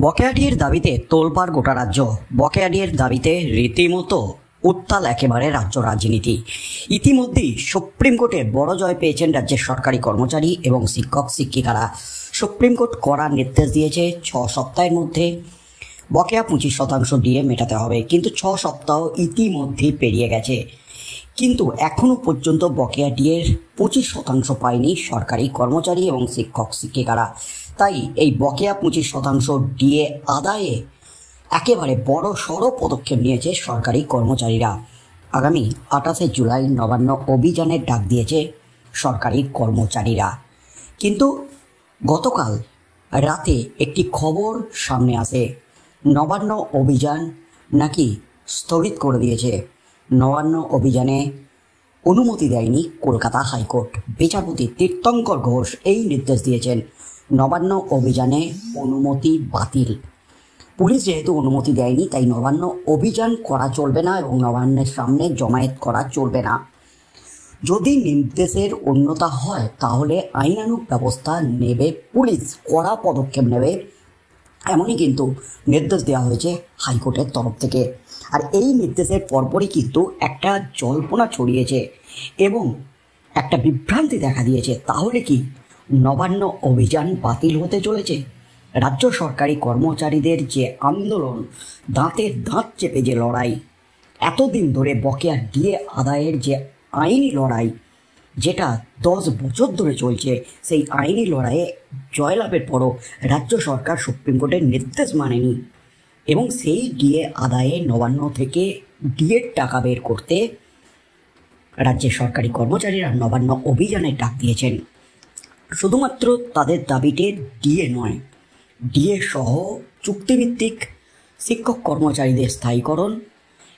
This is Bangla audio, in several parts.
বকেয়াডির দাবিতে তোলপাড় গোটা রাজ্য। বকেয়াডির দাবিতে রীতিমতো উত্তাল একেবারে রাজ্য রাজনীতি। ইতিমধ্যেই সুপ্রিম কোর্টে বড় জয় পেয়েছেন রাজ্যের সরকারি কর্মচারী এবং শিক্ষক শিক্ষিকারা। সুপ্রিম কোর্ট কড়া নির্দেশ দিয়েছে 6 সপ্তাহের মধ্যে বকেয়া 25% ডিএ মেটাতে হবে, কিন্তু 6 সপ্তাহ ইতিমধ্যেই পেরিয়ে গেছে, কিন্তু এখনও পর্যন্ত বকেয়া ডিএর 25% পায়নি সরকারি কর্মচারী এবং শিক্ষক শিক্ষিকারা। তাই এই বকেয়া 25% ডিএ আদায়ে একেবারে বড় সড় পদক্ষেপ নিয়েছে সরকারি কর্মচারীরা। আগামী 28 জুলাই নবান্ন অভিযানের ডাক দিয়েছে সরকারি কর্মচারীরা। কিন্তু গতকাল রাতে একটি খবর সামনে আসে, নবান্ন অভিযান নাকি স্থগিত করে দিয়েছে। নবান্ন অভিযানে অনুমতি দেয়নি কলকাতা হাইকোর্ট। বিচারপতি তীর্থঙ্কর ঘোষ এই নির্দেশ দিয়েছেন, নবান্ন অভিযানে অনুমতি বাতিল। পুলিশ যেহেতু অনুমতি দেয়নি, তাই নবান্ন অভিযান করা চলবে না এবং নবান্নের সামনে জমায়েত করা চলবে না। যদি নির্দেশের অন্যতা হয় তাহলে আইনানুগ ব্যবস্থা নেবে পুলিশ, কড়া পদক্ষেপ নেবে, এমনই কিন্তু নির্দেশ দেওয়া হয়েছে হাইকোর্টের তরফ থেকে। আর এই নির্দেশের পরপরই কিন্তু একটা জল্পনা ছড়িয়েছে এবং একটা বিভ্রান্তি দেখা দিয়েছে। তাহলে কি নবান্ন অভিযান বাতিল হতে চলেছে? রাজ্য সরকারি কর্মচারীদের যে আন্দোলন, দাঁতের দাঁত চেপে যে লড়াই, এতদিন ধরে বকেয়া ডিএ আদায়ের যে আইনি লড়াই, যেটা 10 বছর ধরে চলছে, সেই আইনি লড়াইয়ে জয়লাভের পরও রাজ্য সরকার সুপ্রিম কোর্টের নির্দেশ মানেনি এবং সেই ডিএ আদায়ে নবান্ন থেকে ডিএর টাকা বের করতে রাজ্যের সরকারি কর্মচারীরা নবান্ন অভিযানের ডাক দিয়েছেন। শুধুমাত্র তাদের দাবিতে ডিএ নয়, ডিএ সহ চুক্তিভিত্তিক শিক্ষক কর্মচারীদের স্থায়ীকরণ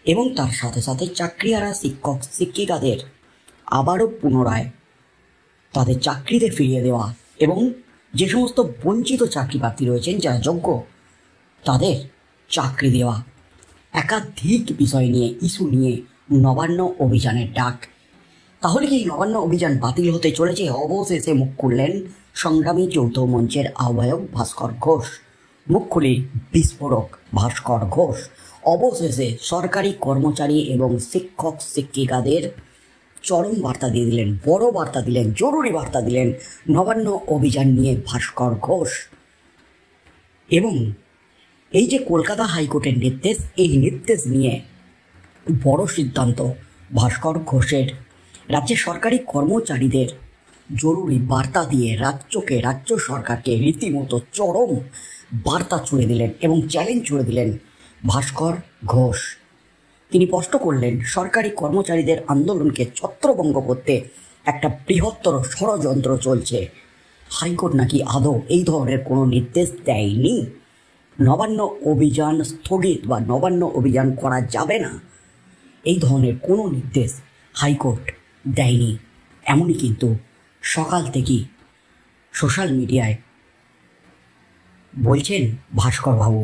এবং তার সাথে সাথে চাকরিহারা শিক্ষক শিক্ষিকাদের আবারও পুনরায় তাদের চাকরিতে ফিরিয়ে দেওয়া এবং যে সমস্ত বঞ্চিত চাকরি প্রার্থী রয়েছেন যারা যোগ্য, তাদের চাকরি দেওয়া। একাধিক বিষয় নিয়ে, ইস্যু নিয়ে নবান্ন অভিযানের ডাক। তাহলে কি নবান্ন অভিযান বাতিল হতে চলেছে? অবশেষে মুখ খুললেন সংগ্রামী যৌথ মঞ্চের আহ্বায়ক ভাস্কর ঘোষ। মুখ খুলে বিস্ফোরক ভাস্কর ঘোষ অবশেষে সরকারি কর্মচারী এবং শিক্ষক শিক্ষিকাদের চরম বার্তা দিয়ে দিলেন, বড় বার্তা দিলেন, জরুরি বার্তা দিলেন নবান্ন অভিযান নিয়ে ভাস্কর ঘোষ। এবং এই যে কলকাতা হাইকোর্টের নির্দেশ, এই নির্দেশ নিয়ে বড় সিদ্ধান্ত ভাস্কর ঘোষের। রাজ্যের সরকারি কর্মচারীদের জরুরি বার্তা দিয়ে রাজ্য সরকারকে রীতিমতো চরম বার্তা ছুড়ে দিলেন এবং চ্যালেঞ্জ ছুড়ে দিলেন ভাস্কর ঘোষ। তিনি স্পষ্ট করলেন, সরকারি কর্মচারীদের আন্দোলনকে ছত্রভঙ্গ করতে একটা বৃহত্তর ষড়যন্ত্র চলছে। হাইকোর্ট নাকি আদৌ এই ধরনের কোনো নির্দেশ দেয়নি। নবান্ন অভিযান স্থগিত বা নবান্ন অভিযান করা যাবে না, এই ধরনের কোনো নির্দেশ হাইকোর্ট দেয়নি। এমনই কিন্তু সকাল থেকেই সোশ্যাল মিডিয়ায় বলছেন ভাস্কর বাবু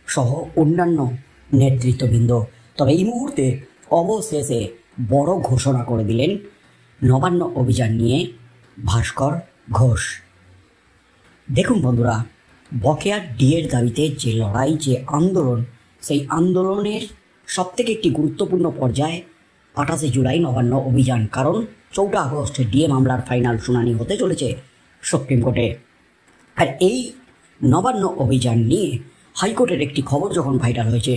সহ অন্যান্য নেতৃত্ববৃন্দ। তবে এই মুহূর্তে অবশেষে বড় ঘোষণা করে দিলেন নবান্ন অভিযান নিয়ে ভাস্কর ঘোষ। দেখুন বন্ধুরা, বকেয়া ডিএর দাবিতে যে লড়াই, যে আন্দোলন, সেই আন্দোলনের সবথেকে একটি গুরুত্বপূর্ণ পর্যায়ে 28 জুলাই নবান্ন অভিযান। কারণ 14 আগস্ট ডিএ মামলার ফাইনাল শুনানি হতে চলেছে সুপ্রিম কোর্টে। আর এই নবান্ন অভিযান নিয়ে হাইকোর্টের একটি খবর যখন ভাইরাল হয়েছে,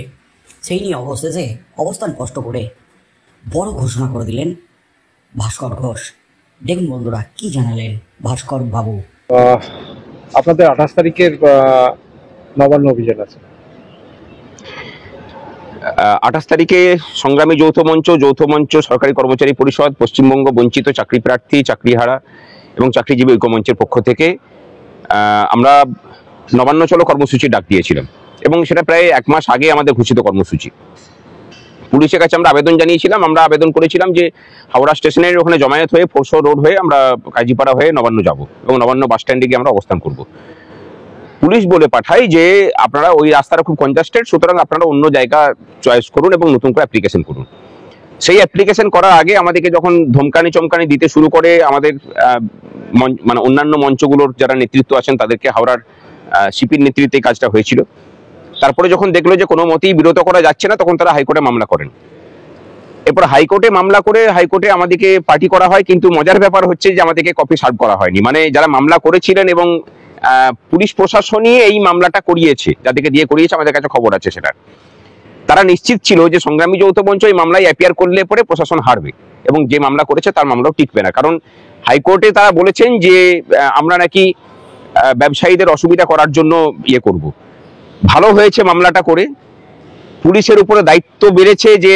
সেই নিয়ে অবশেষে অবস্থান স্পষ্ট করে বড় ঘোষণা করে দিলেন ভাস্কর ঘোষ। দেখুন বন্ধুরা, কি জানালেন ভাস্কর বাবু। আপনাদের 28 তারিখের নবান্ন অভিযান আছে। 28 তারিখে সংগ্রামী যৌথ মঞ্চ, সরকারি কর্মচারী পরিষদ, পশ্চিমবঙ্গ বঞ্চিত চাকরি প্রার্থী, চাকরিহারা এবং চাকরিজীবী ঐক্য মঞ্চের পক্ষ থেকে আমরা নবান্ন চলো কর্মসূচি ডাক দিয়েছিলাম এবং সেটা প্রায় 1 মাস আগে আমাদের ঘোষিত কর্মসূচি। পুলিশের কাছে আমরা আবেদন জানিয়েছিলাম, আমরা আবেদন করেছিলাম যে হাওড়া স্টেশনের ওখানে জমায়েত হয়ে ফোরশো রোড হয়ে আমরা কাজীপাড়া হয়ে নবান্ন যাব এবং নবান্ন বাস স্ট্যান্ডে গিয়ে আমরা অবস্থান করব। পুলিশ বলে পাঠায় যে আপনারা ওই রাস্তাটা খুব কনজাস্টেড, সুতরাং আপনারা অন্য জায়গা চয়েস করুন এবং নতুন করে অ্যাপ্লিকেশন করুন। সেই অ্যাপ্লিকেশন করার আগে আমাদেরকে যখন ধমকানি চমকানি দিতে শুরু করে, আমাদের মানে অন্যান্য মঞ্চগুলোর যারা নেতৃত্ব আছেন তাদেরকে হাওড়ার সিপির নেতৃত্বে এই কাজটা হয়েছিল। তারপরে যখন দেখলো যে কোনো মতেই বিরত করা যাচ্ছে না, তখন তারা হাইকোর্টে মামলা করেন। এরপর হাইকোর্টে মামলা করে হাইকোর্টে আমাদেরকে পার্টি করা হয়, কিন্তু মজার ব্যাপার হচ্ছে যে আমাদেরকে কপি সার্ভ করা হয়নি। মানে যারা মামলা করেছিলেন এবং পুলিশ প্রশাসনই এই মামলাটা করিয়েছে, যাদেরকে দিয়ে করিয়েছে আমাদের কাছে খবর আছে সেটা, তারা নিশ্চিত ছিল যে সংগ্রামী যৌথ মঞ্চ এই মামলায় অ্যাপিয়ার করলে পরে প্রশাসন হারবে এবং যে মামলা করেছে তার মামলাও টিকবে না। কারণ হাইকোর্টে তারা বলেছেন যে আমরা নাকি ব্যবসায়ীদের অসুবিধা করার জন্য ইয়ে করব। ভালো হয়েছে মামলাটা করে, পুলিশের উপরে দায়িত্ব বেড়েছে যে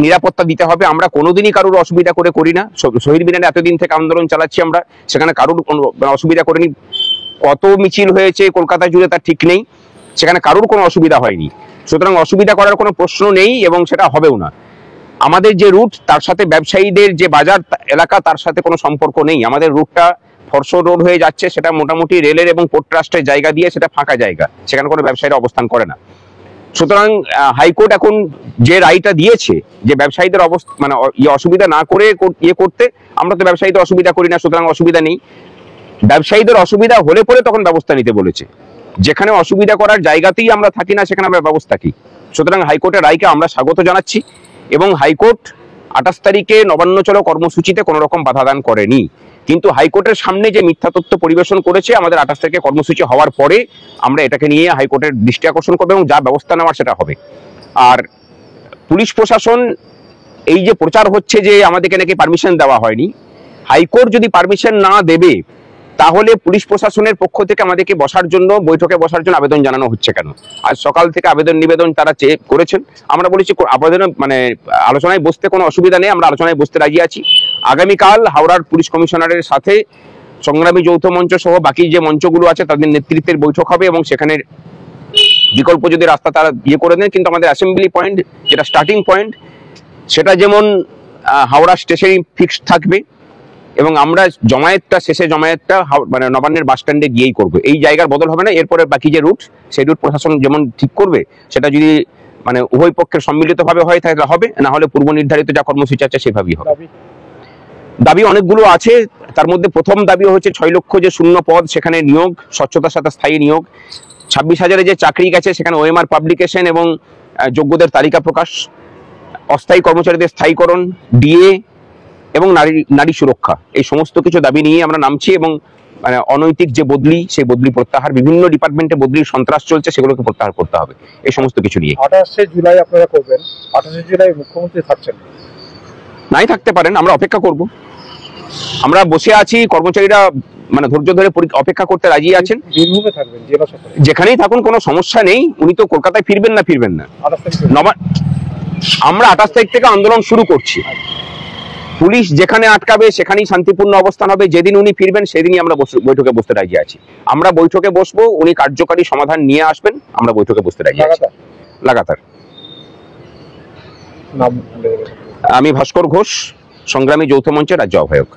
নিরাপত্তা দিতে হবে। আমরা কোনোদিনই কারোর অসুবিধা করে করি না। শহীদ মিনারে এতদিন থেকে আন্দোলন চালাচ্ছি আমরা, সেখানে কারোর অসুবিধা করিনি। কত মিছিল হয়েছে কলকাতা জুড়ে তার ঠিক নেই, সেখানে কারোর কোনো অসুবিধা হয়নি। সুতরাং অসুবিধা করার কোনো প্রশ্ন নেই এবং সেটা হবেও না। আমাদের যে রুট, তার সাথে ব্যবসায়ীদের যে বাজার এলাকা, তার সাথে কোনো সম্পর্ক নেই। আমাদের রুটটা ফরসো রোড হয়ে যাচ্ছে, সেটা মোটামুটি রেলের এবং পোর্ট ট্রাস্টের জায়গা দিয়ে, সেটা ফাঁকা জায়গা, সেখানে কোনো ব্যবসায়ীরা অবস্থান করে না। সুতরাং হাইকোর্ট এখন যে রায়টা দিয়েছে যে ব্যবসায়ীদের মানে অসুবিধা না করে ইয়ে করতে, আমরা তো ব্যবসায়ীদের অসুবিধা করি না, সুতরাং অসুবিধা নেই। ব্যবসায়ীদের অসুবিধা হলে পরে তখন ব্যবস্থা নিতে বলেছে। যেখানে অসুবিধা করার জায়গাতেই আমরা থাকি না, সেখানে আমরা ব্যবস্থা কি। সুতরাং হাইকোর্টের রায়কে আমরা স্বাগত জানাচ্ছি এবং হাইকোর্ট 28 তারিখে নবান্ন চলো কর্মসূচিতে কোনো রকম বাধা দান করেনি। কিন্তু হাইকোর্টের সামনে যে মিথ্যা তথ্য পরিবেশন করেছে, আমাদের 28 তারিখে কর্মসূচি হওয়ার পরে আমরা এটাকে নিয়ে হাইকোর্টের দৃষ্টি আকর্ষণ করবো এবং যা ব্যবস্থা নেওয়ার সেটা হবে। আর পুলিশ প্রশাসন এই যে প্রচার হচ্ছে যে আমাদেরকে নাকি পারমিশন দেওয়া হয়নি, হাইকোর্ট যদি পারমিশন না দেবে তাহলে পুলিশ প্রশাসনের পক্ষ থেকে আমাদেরকে বৈঠকে বসার জন্য আবেদন জানানো হচ্ছে কেন? আজ সকাল থেকে আবেদন নিবেদন তারা করেছেন। আমরা বলেছি আবেদনে মানে আলোচনায় বসতে কোনো অসুবিধা নেই, আমরা আলোচনায় বসতে রাজি আছি। আগামীকাল হাওড়ার পুলিশ কমিশনারের সাথে সংগ্রামী যৌথ মঞ্চ সহ বাকি যে মঞ্চগুলো আছে তাদের নেতৃত্বের বৈঠক হবে এবং সেখানে বিকল্প যদি রাস্তা তারা ইয়ে করে দেন, কিন্তু আমাদের অ্যাসেম্বলি পয়েন্ট যেটা স্টার্টিং পয়েন্ট, সেটা যেমন হাওড়া স্টেশনে ফিক্সড থাকবে এবং আমরা শেষে জমায়েতটা মানে নবান্নের বাস স্ট্যান্ডে গিয়েই করবো। এই জায়গার বদল হবে না। এরপরে বাকি যে রুট, সেই রুট প্রশাসন যেমন ঠিক করবে, সেটা যদি মানে উভয় পক্ষের সম্মিলিতভাবে হয় তাহলে হবে, না হলে পূর্ব নির্ধারিত যা কর্মসূচি আছে সেভাবেই হবে। দাবি অনেকগুলো আছে, তার মধ্যে প্রথম দাবি হচ্ছে 6 লক্ষ যে শূন্য পদ, সেখানে নিয়োগ, স্বচ্ছতার সাথে স্থায়ী নিয়োগ। 26,000 যে চাকরি গেছে, সেখানে ওএমআর পাবলিকেশন এবং যোগ্যদের তালিকা প্রকাশ, অস্থায়ী কর্মচারীদের স্থায়ীকরণ, ডিএ এবং নারী সুরক্ষা। এই সমস্ত কিছু দাবি নিয়ে আমরা নামছি এবং মানে অনৈতিক যে বদলি, সেই বদলি প্রত্যাহার, বিভিন্ন ডিপার্টমেন্টে বদলির সন্ত্রাস চলছে, সেগুলোকে প্রত্যাহার করতে হবে। এই সমস্ত কিছু নিয়ে 28 জুলাই আপনারা করবেন। 28 জুলাই মুখ্যমন্ত্রী থাকছেন? নাই থাকতে পারেন, আমরা অপেক্ষা করব। আমরা বসে আছি, কর্মচারীরা মানে ধৈর্য ধরে অপেক্ষা করতে রাজি আছেন। বীরভূমে থাকবেন, জেলা সফরে? যেখানেই থাকুন কোনো সমস্যা নেই। উনি তো কলকাতায় ফিরবেন না? আমরা 28 তারিখ থেকে আন্দোলন শুরু করছি। পুলিশ যেখানে আটকাবে সেখানেই শান্তিপূর্ণ অবস্থান হবে। যেদিন উনি ফিরবেন সেদিনই আমরা বৈঠকে বসতে রাজি আছি। আমরা বৈঠকে বসবো, উনি কার্যকারী সমাধান নিয়ে আসবেন, আমরা বৈঠকে বসতে রাজি আছি লাগাতার। আমি ভাস্কর ঘোষ, সংগ্রামী যৌথ মঞ্চের রাজ্য আহ্বায়ক।